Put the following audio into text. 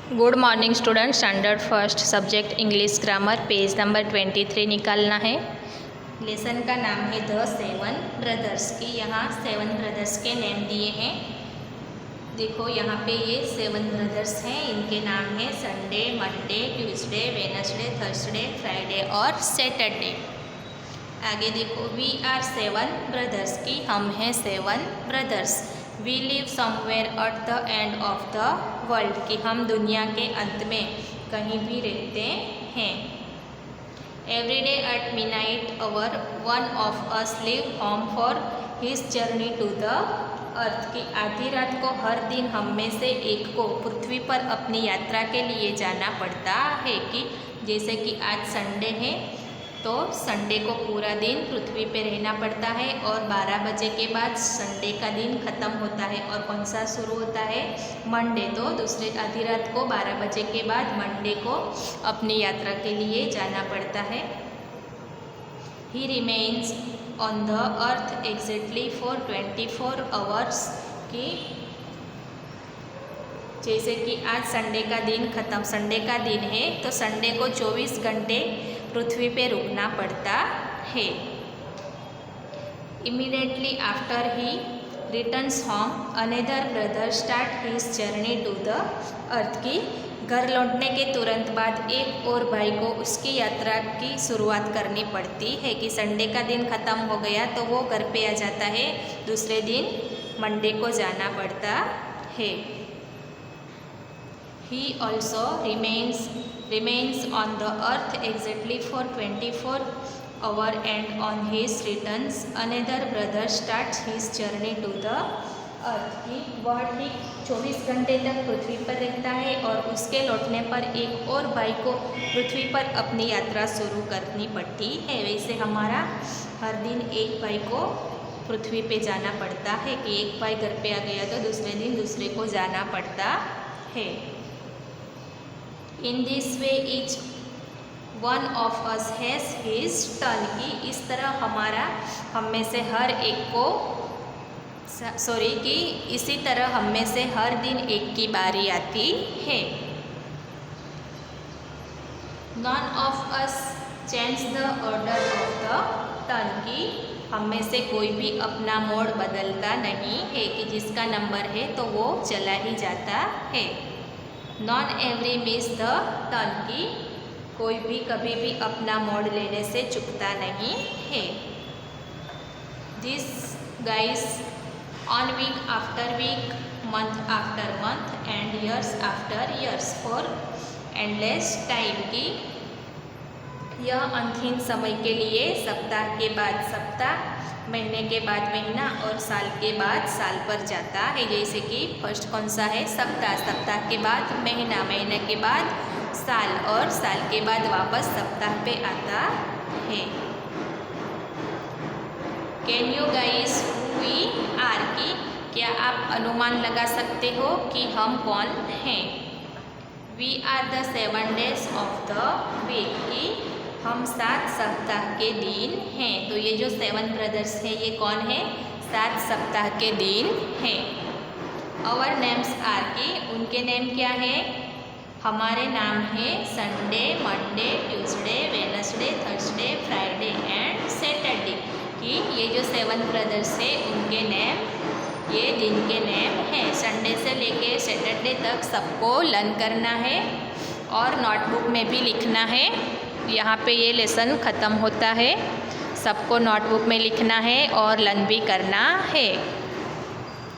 Good morning student. Standard first subject English grammar page number 23 निकालना है। Lesson का नाम है द सेवन ब्रदर्स की। यहाँ 7 ब्रदर्स के नेम दिए हैं। देखो यहाँ पे ये 7 ब्रदर्स हैं। इनके नाम है Sunday, Monday, Tuesday, Wednesday, Thursday, Friday और सैटरडे। आगे देखो वी आर 7 ब्रदर्स की। हम हैं 7 brothers. We live somewhere at the end of the world कि हम दुनिया के अंत में कहीं भी रहते हैं। Every day at midnight hour one of us leave home for his journey to the earth की आधी रात को हर दिन हम में से एक को पृथ्वी पर अपनी यात्रा के लिए जाना पड़ता है। कि जैसे कि आज संडे है तो संडे को पूरा दिन पृथ्वी पे रहना पड़ता है और 12 बजे के बाद संडे का दिन ख़त्म होता है। और कौन सा शुरू होता है? मंडे। तो दूसरे आधी रात को 12 बजे के बाद मंडे को अपनी यात्रा के लिए जाना पड़ता है। ही remains on the earth exactly for 24 hours की जैसे कि आज संडे का दिन ख़त्म, संडे का दिन है तो संडे को 24 घंटे पृथ्वी पे रुकना पड़ता है। Immediately after he returns home another brother start his journey to the earth की घर लौटने के तुरंत बाद एक और भाई को उसकी यात्रा की शुरुआत करनी पड़ती है। कि संडे का दिन ख़त्म हो गया तो वो घर पे आ जाता है, दूसरे दिन मंडे को जाना पड़ता है। He also remains on the earth exactly for 24 hours and on his returns another brother starts his journey to the earth की वह ठीक 24 घंटे तक पृथ्वी पर रहता है और उसके लौटने पर एक और भाई को पृथ्वी पर अपनी यात्रा शुरू करनी पड़ती है। वैसे हमारा हर दिन एक भाई को पृथ्वी पे जाना पड़ता है कि एक भाई घर पे आ गया तो दूसरे दिन दूसरे को जाना पड़ता है। In this way each one of us has his turn की इस तरह हम में से हर एक को कि इसी तरह हम में से हर दिन एक की बारी आती है। None of us change the order of the turn की हम में से कोई भी अपना मोड़ बदलता नहीं है कि जिसका नंबर है तो वो चला ही जाता है। Non every miss the turn की कोई भी कभी भी अपना मोड़ लेने से चुकता नहीं है। This goes on week after week, month after month and years after years for endless time की यह अनंत समय के लिए सप्ताह के बाद सप्ताह, महीने के बाद महीना और साल के बाद साल पर जाता है। जैसे कि फर्स्ट कौन सा है? सप्ताह, सप्ताह के बाद महीना, महीने के बाद साल और साल के बाद वापस सप्ताह पे आता है। Can you guess who we are की क्या आप अनुमान लगा सकते हो कि हम कौन हैं? We are the 7 days of the week की हम 7 सप्ताह के दिन हैं। तो ये जो 7 ब्रदर्स हैं ये कौन है? 7 सप्ताह के दिन हैं। आवर नेम्स आर की उनके नेम क्या है? हमारे नाम है Sunday, Monday, Tuesday, Wednesday, Thursday, Friday and Saturday की ये जो 7 ब्रदर्स हैं उनके नेम ये दिन के नेम हैं। संडे से लेके सैटरडे तक सबको लर्न करना है और नोटबुक में भी लिखना है। यहाँ पे ये लेसन ख़त्म होता है। सबको नोटबुक में लिखना है और लर्न भी करना है।